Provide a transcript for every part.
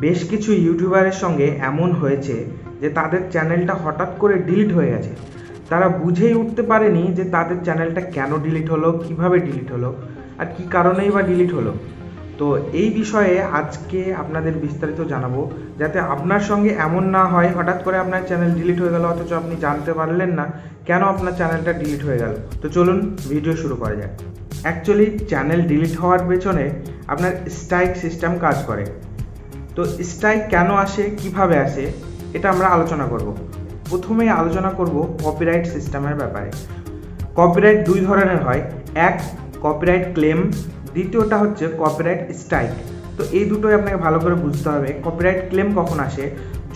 বেশ কিছু ইউটিউবারের সঙ্গে এমন হয়েছে যে তাদের চ্যানেলটা হঠাৎ করে ডিলিট হয়ে গেছে। তারা বুঝেই উঠতে পারেনি যে তাদের চ্যানেলটা কেন ডিলিট হলো, কিভাবে ডিলিট হলো, আর কী কারণেই বা ডিলিট হলো। তো এই বিষয়ে আজকে আপনাদের বিস্তারিত জানাবো, যাতে আপনার সঙ্গে এমন না হয় হঠাৎ করে আপনার চ্যানেল ডিলিট হয়ে গেল অথচ আপনি জানতে পারলেন না কেন আপনার চ্যানেলটা ডিলিট হয়ে গেল। তো চলুন ভিডিও শুরু করা যাক। অ্যাকচুয়ালি চ্যানেল ডিলিট হওয়ার পেছনে আপনার স্ট্রাইক সিস্টেম কাজ করে। তো স্ট্রাইক কেন আসে, কিভাবে আসে, এটা আমরা আলোচনা করব। প্রথমেই আলোচনা করব কপিরাইট সিস্টেমের ব্যাপারে। কপিরাইট দুই ধরনের হয়, এক কপিরাইট ক্লেম, দ্বিতীয়টা হচ্ছে কপিরাইট স্ট্রাইক। তো এই দুটোই আপনাকে ভালো করে বুঝতে হবে। কপিরাইট ক্লেম কখন আসে?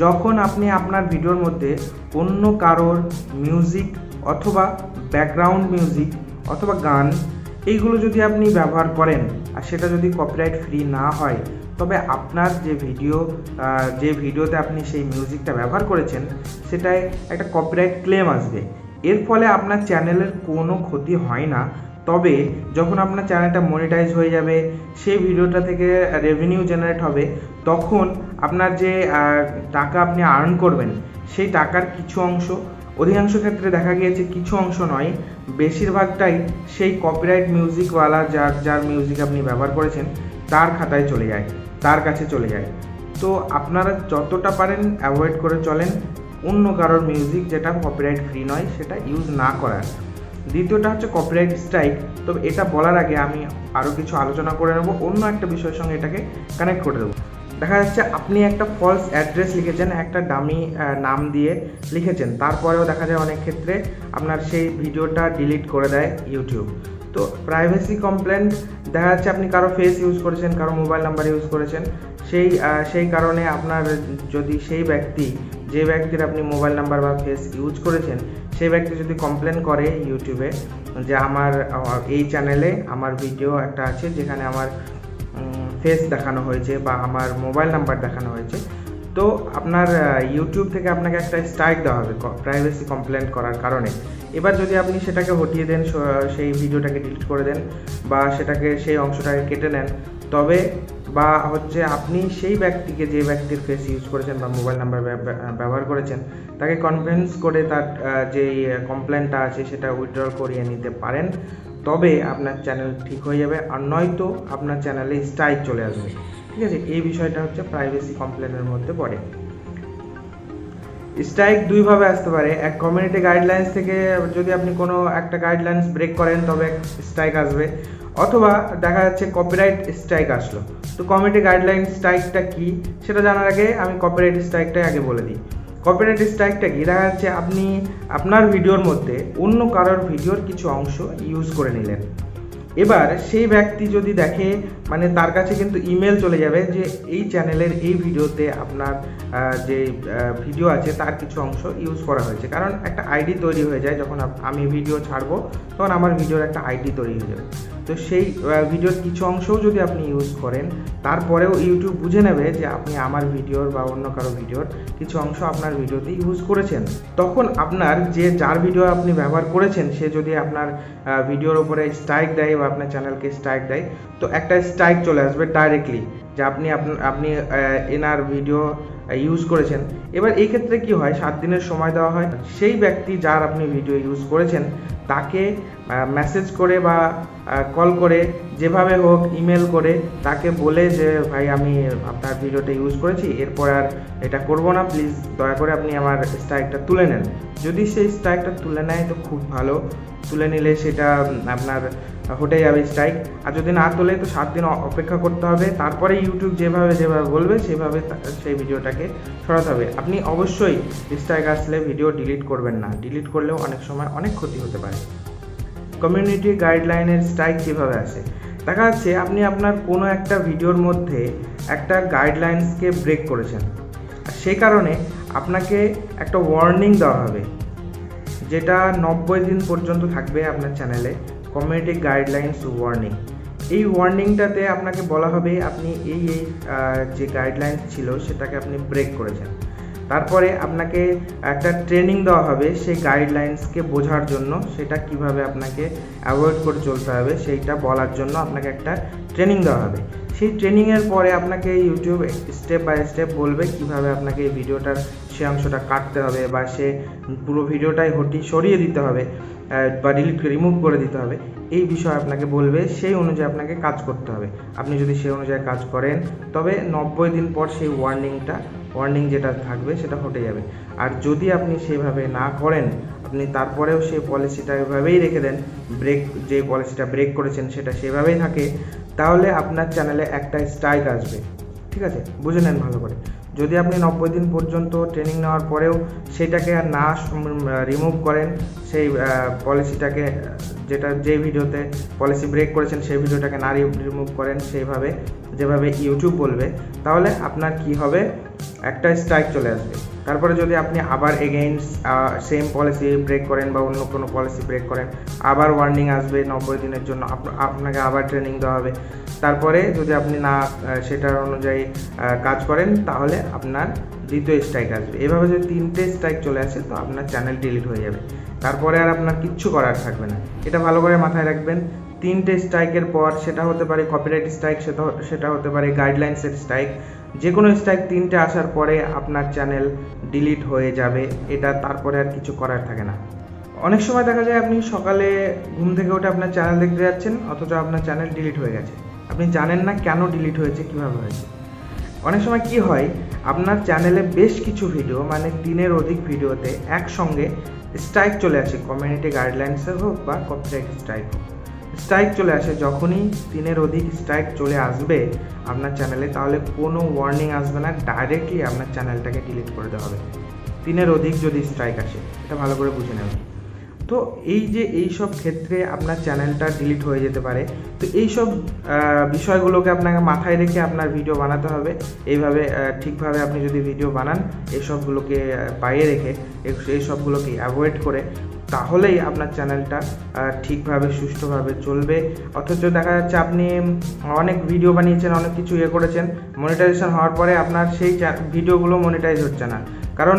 যখন আপনি আপনার ভিডিওর মধ্যে অন্য কারোর মিউজিক অথবা ব্যাকগ্রাউন্ড মিউজিক অথবা গান এইগুলো যদি আপনি ব্যবহার করেন আর সেটা যদি কপিরাইট ফ্রি না হয়, তবে আপনার যে ভিডিওতে আপনি সেই মিউজিকটা ব্যবহার করেছেন সেটায় একটা কপিরাইট ক্লেম আসবে। এর ফলে আপনার চ্যানেলের কোনো ক্ষতি হয় না, তবে যখন আপনার চ্যানেলটা মনিটাইজ হয়ে যাবে, সেই ভিডিওটা থেকে রেভিনিউ জেনারেট হবে, তখন আপনার যে টাকা আপনি আর্ন করবেন সেই টাকার কিছু অংশ, অধিকাংশ ক্ষেত্রে দেখা গিয়েছে কিছু অংশ নয়, বেশিরভাগটাই সেই কপিরাইট মিউজিকওয়ালা যার মিউজিক আপনি ব্যবহার করেছেন তার খাতায় চলে যায়, তার কাছে চলে যায়। তো আপনারা যতটা পারেন অ্যাভয়েড করে চলেন অন্য কারোর মিউজিক যেটা কপিরাইট ফ্রি নয় সেটা ইউজ না করার। দ্বিতীয়টা হচ্ছে কপিরাইট স্ট্রাইক। তবে এটা বলার আগে আমি আরও কিছু আলোচনা করে নেব, অন্য একটা বিষয়ের সঙ্গে এটাকে কানেক্ট করে দেবো। দেখা যাচ্ছে আপনি একটা ফলস অ্যাড্রেস লিখেছেন, একটা ডামি নাম দিয়ে লিখেছেন, তারপরেও দেখা যায় অনেক ক্ষেত্রে আপনার সেই ভিডিওটা ডিলিট করে দেয় ইউটিউব। তো প্রাইভেসি কমপ্লেন্ট, দেখা যাচ্ছে আপনি কারো ফেস ইউজ করেছেন, কারো মোবাইল নাম্বার ইউজ করেছেন, সেই কারণে আপনার যদি যে ব্যক্তির আপনি মোবাইল নাম্বার বা ফেস ইউজ করেছেন সেই ব্যক্তি যদি কমপ্লেন করে ইউটিউবে যে আমার এই চ্যানেলে আমার ভিডিও একটা আছে যেখানে আমার ফেস দেখানো হয়েছে বা আমার মোবাইল নাম্বার দেখানো হয়েছে, তো আপনার ইউটিউব থেকে আপনাকে একটা স্ট্রাইক দেওয়া হবে প্রাইভেসি কমপ্লেন করার কারণে। এবার যদি আপনি সেটাকে হটিয়ে দেন, সেই ভিডিওটাকে ডিলিট করে দেন বা সেই অংশটাকে কেটে নেন, তবে বা হচ্ছে আপনি সেই ব্যক্তিকে, যে ব্যক্তির ফেস ইউজ করেছেন বা মোবাইল নাম্বার ব্যবহার করেছেন, তাকে কনভিন্স করে তার যে কমপ্লেনটা আছে সেটা উইথড্র করিয়ে নিতে পারেন, তবে আপনার চ্যানেল ঠিক হয়ে যাবে। আর নয়তো আপনার চ্যানেলে স্ট্রাইক চলে আসবে। ঠিক আছে, এই বিষয়টা হচ্ছে প্রাইভেসি কমপ্লেনের মধ্যে পড়ে। স্ট্রাইক দুইভাবে আসতে পারে, এক কমিউনিটি গাইডলাইন্স থেকে যদি আপনি কোনো একটা গাইডলাইন্স ব্রেক করেন তবে স্ট্রাইক আসবে, অথবা দেখা যাচ্ছে কপিরাইট স্ট্রাইক আসলো। তো কমিউনিটি গাইডলাইন স্ট্রাইকটা কি সেটা জানার আগে আমি কপিরাইট স্ট্রাইকটাই আগে বলে দিই। কপিরাইট স্ট্রাইকটা কি? দেখা যাচ্ছে আপনি আপনার ভিডিওর মধ্যে অন্য কারোর ভিডিওর কিছু অংশ ইউজ করে নিলেন। এবার সেই ব্যক্তি যদি দেখে, মানে তার কাছে কিন্তু ইমেল চলে যাবে যে এই চ্যানেলের এই ভিডিওতে আপনার যে ভিডিও আছে তার কিছু অংশ ইউজ করা হয়েছে, কারণ একটা আইডি তৈরি হয়ে যায়। যখন আমি ভিডিও ছাড়বো তখন আমার ভিডিওর একটা আইডি তৈরি হয়ে যাবে। তো সেই ভিডিওর কিছু অংশও যদি আপনি ইউজ করেন, তারপরেও ইউটিউব বুঝে নেবে যে আপনি আমার ভিডিওর বা অন্য কারো ভিডিওর কিছু অংশ আপনার ভিডিওতে ইউজ করেছেন। তখন আপনার যার ভিডিও আপনি ব্যবহার করেছেন সে যদি আপনার ভিডিওর উপরে স্ট্রাইক দেয় বা আপনার চ্যানেলকে স্ট্রাইক দেয়, তো একটা স্ট্রাইক চলে আসবে ডাইরেক্টলি যে আপনি এনার ভিডিও ইউজ করেছেন। এবার এই ক্ষেত্রে কি হয়, 7 দিনের সময় দেওয়া হয়। সেই ব্যক্তি যার আপনি ভিডিও ইউজ করেছেন তাকে মেসেজ করে বা কল করে, যেভাবে হোক ইমেল করে তাকে বলে যে ভাই আমি আপনার ভিডিওটা ইউজ করেছি, এরপর আর এটা করব না, প্লিজ দয়া করে আপনি আমার স্ট্রাইকটা তুলে নেন। যদি সেই স্ট্রাইকটা তুলে নেয় তো খুব ভালো, তুলে নিলে সেটা আপনার হটে যাবে স্ট্রাইক। আর যদি না তোলে তো 7 দিন অপেক্ষা করতে হবে, তারপরে ইউটিউব যেভাবে বলবে সেভাবে সেই ভিডিওটাকে সরাতে হবে। আপনি অবশ্যই স্ট্রাইক আসলে ভিডিও ডিলিট করবেন না, ডিলিট করলেও অনেক সময় অনেক ক্ষতি হতে পারে। কমিউনিটি গাইডলাইনের স্ট্রাইক কীভাবে আসে? দেখা যাচ্ছে আপনি আপনার কোনো একটা ভিডিওর মধ্যে একটা গাইডলাইন্সকে ব্রেক করেছেন, সেই কারণে আপনাকে একটা ওয়ার্নিং দেওয়া হবে, যেটা 90 দিন পর্যন্ত থাকবে আপনার চ্যানেলে, কমিউনিটি গাইডলাইন্স ওয়ার্নিং। এই ওয়ার্নিংটাতে আপনাকে বলা হবে আপনি এই যে গাইডলাইন্স ছিল সেটাকে আপনি ব্রেক করেছেন। তারপরে আপনাকে একটা ট্রেনিং দেওয়া হবে সেই গাইডলাইন্সকে বোঝার জন্য, সেটা কিভাবে আপনাকে অ্যাভয়েড করে চলতে হবে সেইটা বলার জন্য আপনাকে একটা ট্রেনিং দেওয়া হবে। সেই ট্রেনিংয়ের পরে আপনাকে ইউটিউব স্টেপ বাই স্টেপ বলবে কিভাবে আপনাকে এই ভিডিওটার সে অংশটা কাটতে হবে বা সে পুরো ভিডিওটাই সরিয়ে দিতে হবে বা রিমুভ করে দিতে হবে। এই বিষয়ে আপনাকে বলবে, সেই অনুযায়ী আপনাকে কাজ করতে হবে। আপনি যদি সেই অনুযায়ী কাজ করেন তবে 90 দিন পর সেই ওয়ার্নিং যেটা থাকবে সেটা হটে যাবে। আর যদি আপনি সেভাবে না করেন, আপনি তারপরেও সেই পলিসিটা এভাবেই রেখে দেন, যে পলিসিটা ব্রেক করেছেন সেটা সেভাবেই থাকে, তাহলে আপনার চ্যানেলে একটা স্ট্রাইক আসবে। ঠিক আছে, বুঝে নেন ভালো করে। যদি আপনি 90 দিন পর্যন্ত ট্রেনিং নেওয়ার পরেও সেটাকে আর না রিমুভ করেন, সেই পলিসিটাকে যে ভিডিওতে পলিসি ব্রেক করেছেন সেই ভিডিওটাকে না রিমুভ করেন যেভাবে ইউটিউব বলবে, তাহলে আপনার কি হবে, একটা স্ট্রাইক চলে আসবে। তারপরে যদি আপনি আবার এগেইনস্ট সেম পলিসি ব্রেক করেন বা অন্য কোনো পলিসি ব্রেক করেন, আবার ওয়ার্নিং আসবে 90 দিনের জন্য, আপনাকে আবার ট্রেনিং দেওয়া হবে। তারপরে যদি আপনি না সেটার অনুযায়ী কাজ করেন, তাহলে আপনার দ্বিতীয় স্ট্রাইক আসবে। এভাবে যদি 3টে স্ট্রাইক চলে আসে তো আপনার চ্যানেল ডিলিট হয়ে যাবে, তারপরে আর আপনার কিচ্ছু করার থাকবে না। এটা ভালো করে মাথায় রাখবেন। 3টে স্ট্রাইকের পর, সেটা হতে পারে কপিরাইট স্ট্রাইক, সেটা হতে পারে গাইডলাইন্সের স্ট্রাইক, যে কোনো স্ট্রাইক 3টে আসার পরে আপনার চ্যানেল ডিলিট হয়ে যাবে। এটা তারপরে আর কিছু করার থাকে না। অনেক সময় দেখা যায় আপনি সকালে ঘুম থেকে উঠে আপনার চ্যানেল দেখতে যাচ্ছেন, অথচ আপনার চ্যানেল ডিলিট হয়ে গেছে। আপনি জানেন না কেন ডিলিট হয়েছে, কীভাবে হয়েছে। অনেক সময় কি হয়, আপনার চ্যানেলে বেশ কিছু ভিডিও, মানে 3-এর অধিক ভিডিওতে একসঙ্গে স্ট্রাইক চলে আসে, কমিউনিটি গাইডলাইন্সের হোক বা কপিরাইট স্ট্রাইক চলে আসে। যখনই 3-এর অধিক স্ট্রাইক চলে আসবে আপনার চ্যানেলে, তাহলে কোনো ওয়ার্নিং আসবে না, ডাইরেক্টলি আপনার চ্যানেলটাকে ডিলিট করে দেওয়া হবে। 3-এর অধিক যদি স্ট্রাইক আসে, এটা ভালো করে বুঝে নেবেন। তো এই সব ক্ষেত্রে আপনার চ্যানেলটা ডিলিট হয়ে যেতে পারে। তো এই সব বিষয়গুলোকে আপনাকে মাথায় রেখে আপনার ভিডিও বানাতে হবে। এইভাবে ঠিকভাবে আপনি যদি ভিডিও বানান, এইসবগুলোকে পাইয়ে রেখে, এই সবগুলোকে অ্যাভয়েড করে, তাহলেই আপনার চ্যানেলটা ঠিকভাবে সুষ্ঠুভাবে চলবে। অথচ দেখা যাচ্ছে আপনি অনেক ভিডিও বানিয়েছেন, অনেক কিছু করেছেন, মনিটাইজেশন হওয়ার পরে আপনার সেই ভিডিওগুলো মনিটাইজ হচ্ছে না। কারণ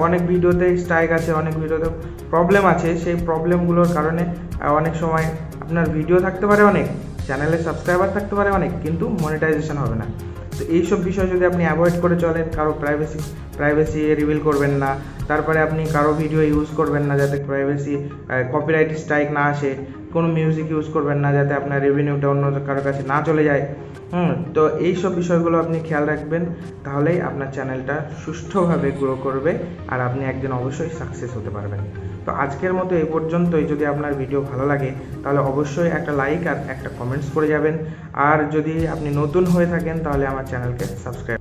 অনেক ভিডিওতে স্ট্রাইক আছে, অনেক ভিডিওতে প্রবলেম আছে। সেই প্রবলেমগুলোর কারণে অনেক সময় আপনার ভিডিও থাকতে পারে অনেক, চ্যানেলে সাবস্ক্রাইবার থাকতে পারে অনেক, কিন্তু মনিটাইজেশন হবে না। তো এইসব বিষয় যদি আপনি অ্যাভয়েড করে চলেন, কারো প্রাইভেসি রিভিল করবেন না, তারপরে আপনি কারো ভিডিও ইউজ করবেন না যাতে কপিরাইট স্ট্রাইক না আসে, কোনো মিউজিক ইউজ করবেন না যাতে আপনার রেভিনিউটা অন্য কারোর কাছে না চলে যায়। তো এইসব বিষয়গুলো আপনি খেয়াল রাখবেন, তাহলেই আপনার চ্যানেলটা সুষ্ঠুভাবে গ্রো করবে আর আপনি একদিন অবশ্যই সাকসেস হতে পারবেন। তো আজকের মতো এই পর্যন্তই। যদি আপনার ভিডিও ভালো লাগে তাহলে অবশ্যই একটা লাইক আর একটা কমেন্টস করে যাবেন। আর যদি আপনি নতুন হয়ে থাকেন তাহলে আমার চ্যানেলকে সাবস্ক্রাইব